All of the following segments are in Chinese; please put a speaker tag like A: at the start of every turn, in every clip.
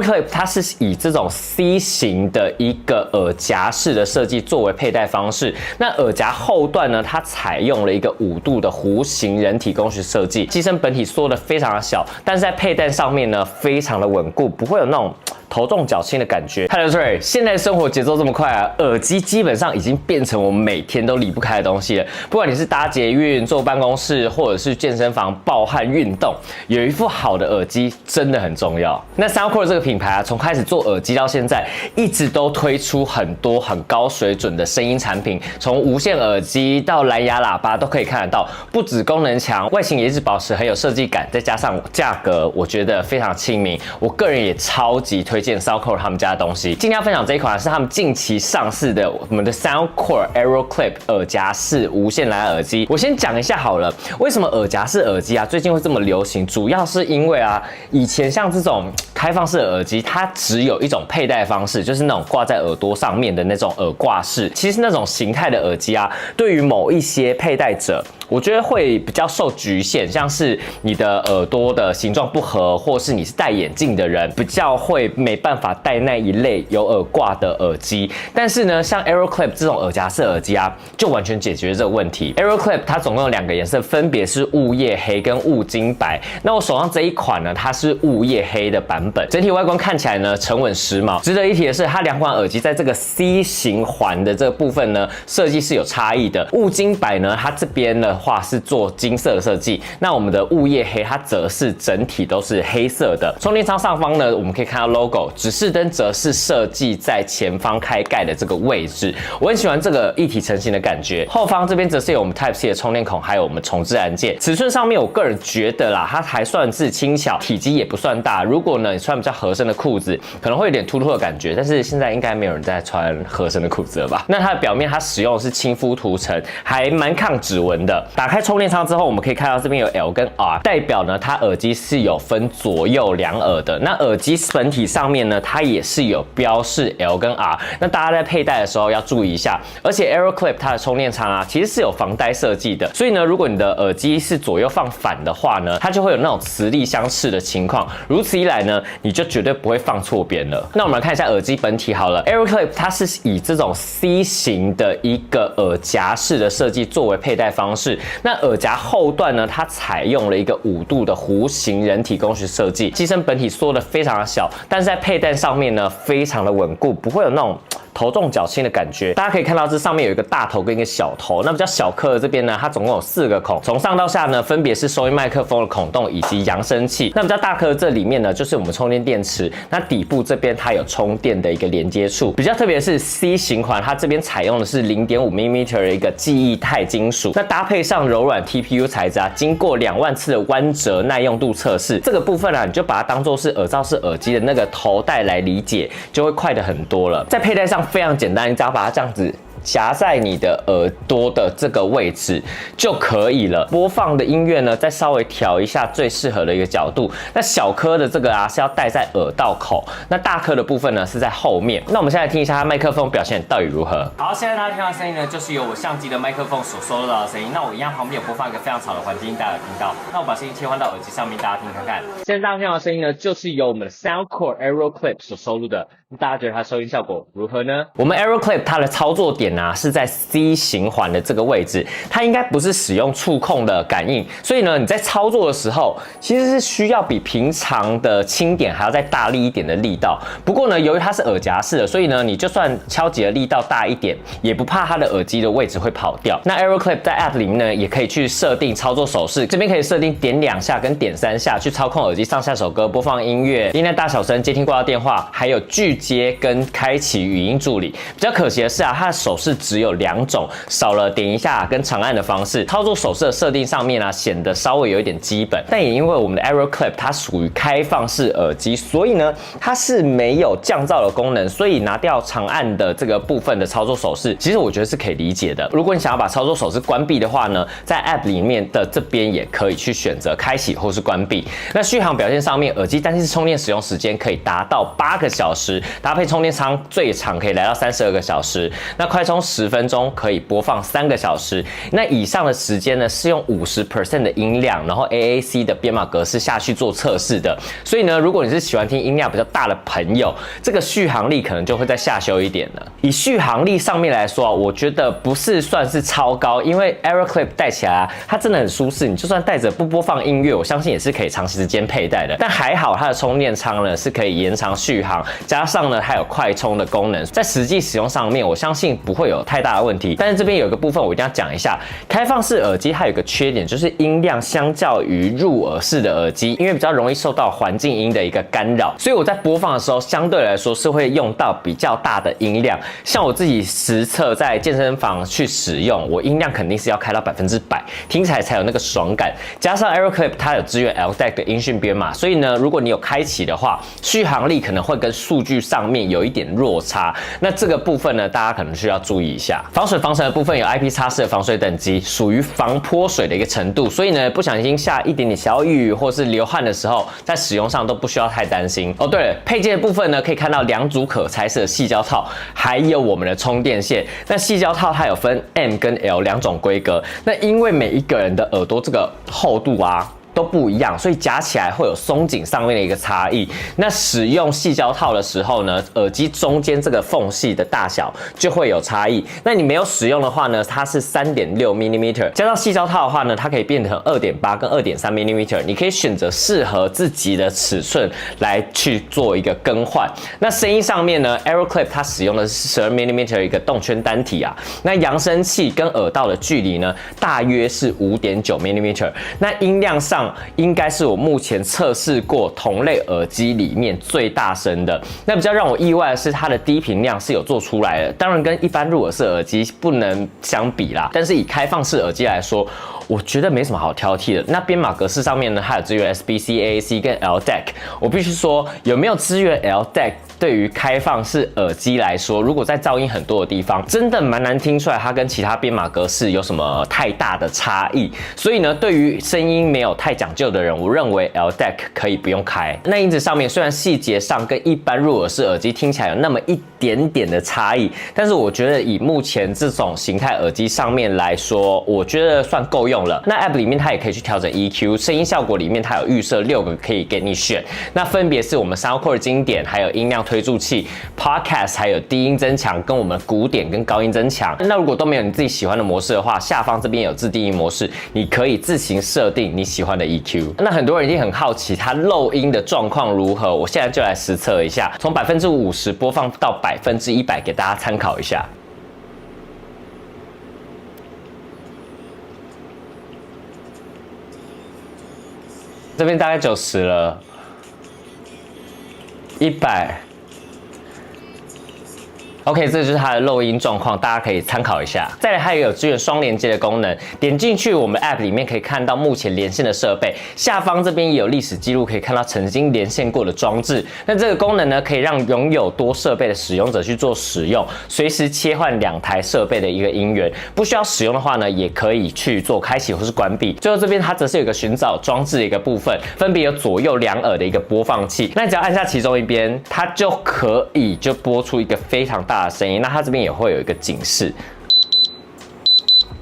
A: Aeroclip 它是以这种 C 型的一个耳夹式的设计作为佩戴方式。那耳夹后段呢，它采用了一个5度的弧形人体工学设计，机身本体缩得非常的小，但是在佩戴上面呢，非常的稳固，不会有那种头重脚轻的感觉。Hello， 现在生活节奏这么快啊，耳机基本上已经变成我们每天都离不开的东西了。不管你是搭捷运、坐办公室，或者是健身房暴汗运动，有一副好的耳机真的很重要。那 Soundcore 这个品牌啊，从开始做耳机到现在，一直都推出很多很高水准的声音产品，从无线耳机到蓝牙喇叭都可以看得到。不止功能强，外形也一直保持很有设计感，再加上价格，我觉得非常亲民。我个人也超级推荐 Soundcore 他们家的东西。今天要分享这一款是他们近期上市的我们的 Soundcore Aeroclip 耳夹式无线蓝牙耳机。我先讲一下好了，为什么耳夹式耳机啊最近会这么流行？主要是因为啊，以前像这种开放式的耳机，它只有一种佩戴方式，就是那种挂在耳朵上面的那种耳挂式。其实那种形态的耳机啊，对于某一些佩戴者，我觉得会比较受局限，像是你的耳朵的形状不合，或是你是戴眼镜的人，比较会没办法戴那一类有耳挂的耳机。但是呢，像 Aeroclip 这种耳夹式耳机啊，就完全解决这个问题。Aeroclip 它总共有2个颜色，分别是雾夜黑跟雾金白。那我手上这一款呢，它是雾夜黑的版本，整体外观看起来呢沉稳时髦。值得一提的是，它2款耳机在这个 C 型环的这个部分呢，设计是有差异的。雾金白呢，它这边的话是做金色的设计，那我们的雾夜黑它则是整体都是黑色的。充电仓上方呢，我们可以看到 logo， 指示灯则是设计在前方开盖的这个位置，我很喜欢这个一体成型的感觉。后方这边则是有我们 Type C 的充电孔，还有我们重置按键。尺寸上面，我个人觉得啦，它还算是轻巧，体积也不算大。如果呢你穿比较合身的裤子，可能会有点突突的感觉，但是现在应该没有人在穿合身的裤子了吧？那它的表面它使用的是亲肤涂层，还蛮抗指纹的。打开充电仓之后，我们可以看到这边有 L 跟 R， 代表呢它耳机是有分左右2耳的。那耳机本体上面呢，它也是有标示 L 跟 R， 那大家在佩戴的时候要注意一下。而且 Aeroclip 它的充电仓啊，其实是有防呆设计的，所以呢，如果你的耳机是左右放反的话呢，它就会有那种磁力相斥的情况。如此一来呢，你就绝对不会放错边了。那我们来看一下耳机本体好了 ，Aeroclip 它是以这种 C 型的一个耳夹式的设计作为佩戴方式。那耳夹后段呢，它采用了一个5度的弧形人体工学设计，机身本体缩得非常的小，但是在佩戴上面呢，非常的稳固，不会有那种头重脚轻的感觉。大家可以看到这上面有一个大头跟一个小头，那比较小颗的这边呢，它总共有4个孔，从上到下呢，分别是收音麦克风的孔洞以及扬声器。那比较大颗的这里面呢，就是我们充电电池，那底部这边它有充电的一个连接处。比较特别的是 C 型环，它这边采用的是 0.5 mm 的一个记忆钛金属，那搭配上柔软 TPU 材质啊，经过2万次的弯折耐用度测试，这个部分啊，你就把它当做是耳罩式耳机的那个头带来理解，就会快得很多了。在佩戴上非常简单，你只要把它这样子夹在你的耳朵的这个位置就可以了。播放的音乐呢，再稍微调一下最适合的一个角度。那小颗的这个啊是要戴在耳道口，那大颗的部分呢是在后面。那我们现在听一下它麦克风表现到底如何。好，现在大家听到的声音呢，就是由我相机的麦克风所收录到的声音。那我一样旁边有播放一个非常吵的环境音，大家有听到。那我把声音切换到耳机上面，大家听看看。现在大家听到的声音呢，就是由我们的 Soundcore Aeroclip 所收录的。大家觉得它收音效果如何呢？我们 Aeroclip 它的操作点啊是在 C 型环的这个位置，它应该不是使用触控的感应，所以呢你在操作的时候其实是需要比平常的轻点还要再大力一点的力道。不过呢，由于它是耳夹式的，所以呢你就算敲击的力道大一点，也不怕它的耳机的位置会跑掉。那 Aeroclip 在 App 里面呢，也可以去设定操作手势，这边可以设定点2下跟点3下去操控耳机上下首歌、播放音乐、音量大小声、接听挂到电话，还有拒接跟开启语音助理。比较可惜的是啊，它的手势只有2种，少了点一下跟长按的方式。操作手势的设定上面啊，显得稍微有一点基本。但也因为我们的 Aeroclip 它属于开放式耳机，所以呢它是没有降噪的功能，所以拿掉长按的这个部分的操作手势，其实我觉得是可以理解的。如果你想要把操作手势关闭的话呢，在 App 里面的这边也可以去选择开启或是关闭。那续航表现上面，耳机单次充电使用时间可以达到8个小时，搭配充电仓最长可以来到32个小时。那快充充10分钟可以播放3个小时。那以上的时间呢是用50% 的音量，然后 AAC 的编码格式下去做测试的。所以呢，如果你是喜欢听音量比较大的朋友，这个续航力可能就会再下修一点了。以续航力上面来说啊，我觉得不是算是超高，因为 AeroClip 戴起来啊，它真的很舒适。你就算戴着不播放音乐，我相信也是可以长时间佩戴的。但还好它的充电仓呢是可以延长续航，加上呢它有快充的功能，在实际使用上面，我相信不会有太大的问题。但是这边有一个部分我一定要讲一下，开放式耳机它有一个缺点，就是音量相较于入耳式的耳机，因为比较容易受到环境音的一个干扰，所以我在播放的时候相对来说是会用到比较大的音量。像我自己实测在健身房去使用，我音量肯定是要开到100%，听起来才有那个爽感。加上 AeroClip 它有支援 LDAC 的音讯编码，所以呢，如果你有开启的话，续航力可能会跟数据上面有一点落差。那这个部分呢，大家可能需要注意一下。防水防尘的部分有 IP-X4的防水等级，属于防泼水的一个程度，所以呢，不小心下一点点小雨或是流汗的时候，在使用上都不需要太担心。哦，对了，配件的部分呢，可以看到2组可拆式的矽胶套，还有我们的充电线。那矽胶套它有分 M 跟 L 2种规格，那因为每一个人的耳朵这个厚度啊都不一样，所以夹起来会有松紧上面的一个差异。那使用矽胶套的时候呢，耳机中间这个缝隙的大小就会有差异。那你没有使用的话呢，它是3.6mm， 加上矽胶套的话呢，它可以变成2.8跟2.3mm， 你可以选择适合自己的尺寸来去做一个更换。那声音上面呢 ，AeroClip 它使用的是12mm 一个动圈单体啊，那扬声器跟耳道的距离呢，大约是5.9mm， 那音量上应该是我目前测试过同类耳机里面最大声的。那比较让我意外的是，它的低频量是有做出来的，当然跟一般入耳式耳机不能相比啦。但是以开放式耳机来说，我觉得没什么好挑剔的。那编码格式上面呢，它有支援 SBC、AAC 跟 LDAC。我必须说，有没有支援 LDAC， 对于开放式耳机来说，如果在噪音很多的地方，真的蛮难听出来它跟其他编码格式有什么太大的差异。所以呢，对于声音没有太讲究的人，我认为 LDAC 可以不用开。那音质上面虽然细节上跟一般入耳式耳机听起来有那么一点点的差异，但是我觉得以目前这种形态耳机上面来说，我觉得算够用了。那 App 里面它也可以去调整 EQ， 声音效果里面它有预设6个可以给你选，那分别是我们 Soundcore 经典，还有音量推助器 Podcast， 还有低音增强跟我们古典跟高音增强。那如果都没有你自己喜欢的模式的话，下方这边有自定义模式，你可以自行设定你喜欢的 EQ。那很多人一定很好奇它漏音的状况如何，我现在就来实测一下，从50%播放到100%，给大家参考一下。这边大概90了，100。OK， 这就是它的漏音状况，大家可以参考一下。再来，它也有支援双连接的功能，点进去我们 App 里面可以看到目前连线的设备，下方这边也有历史记录，可以看到曾经连线过的装置。那这个功能呢，可以让拥有多设备的使用者去做使用，随时切换2台设备的一个音源。不需要使用的话呢，也可以去做开启或是关闭。最后这边它则是有一个寻找装置的一个部分，分别有左右2耳的一个播放器。那你只要按下其中一边，它就可以播出一个非常大的声音。那它这边也会有一个警示，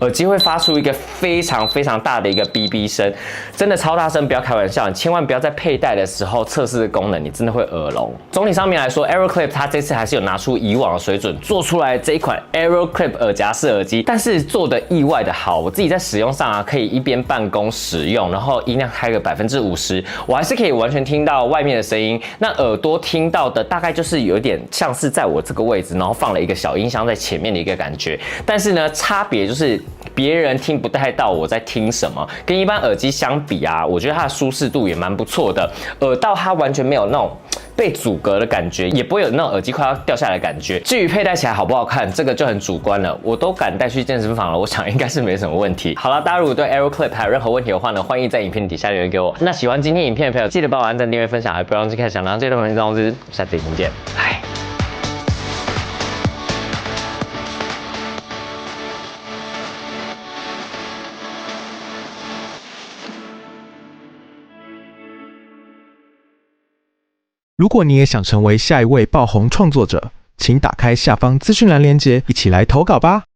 A: 耳机会发出一个非常大的一个哔哔声，真的超大声，不要开玩笑，你千万不要在佩戴的时候测试的功能，你真的会耳聋。总体上面来说 ，AeroClip 它这次还是有拿出以往的水准，做出来这一款 AeroClip 耳夹式耳机，但是做的意外的好。我自己在使用上啊，可以一边办公使用，然后音量开个50%，我还是可以完全听到外面的声音。那耳朵听到的大概就是有点像是在我这个位置，然后放了一个小音箱在前面的一个感觉。但是呢，差别就是别人听不太到我在听什么，跟一般耳机相比啊，我觉得它的舒适度也蛮不错的，耳道它完全没有那种被阻隔的感觉，也不会有那种耳机快要掉下来的感觉。至于佩戴起来好不好看，这个就很主观了。我都敢带去健身房了，我想应该是没什么问题。好了，大家如果对 AeroClip 还有任何问题的话呢，欢迎在影片底下留言给我。那喜欢今天影片的朋友，记得帮我按赞、订阅、分享，还不要忘记开小铃铛。这段文章是下次影片见，拜。
B: 如果你也想成为下一位爆红创作者，请打开下方资讯栏连结，一起来投稿吧。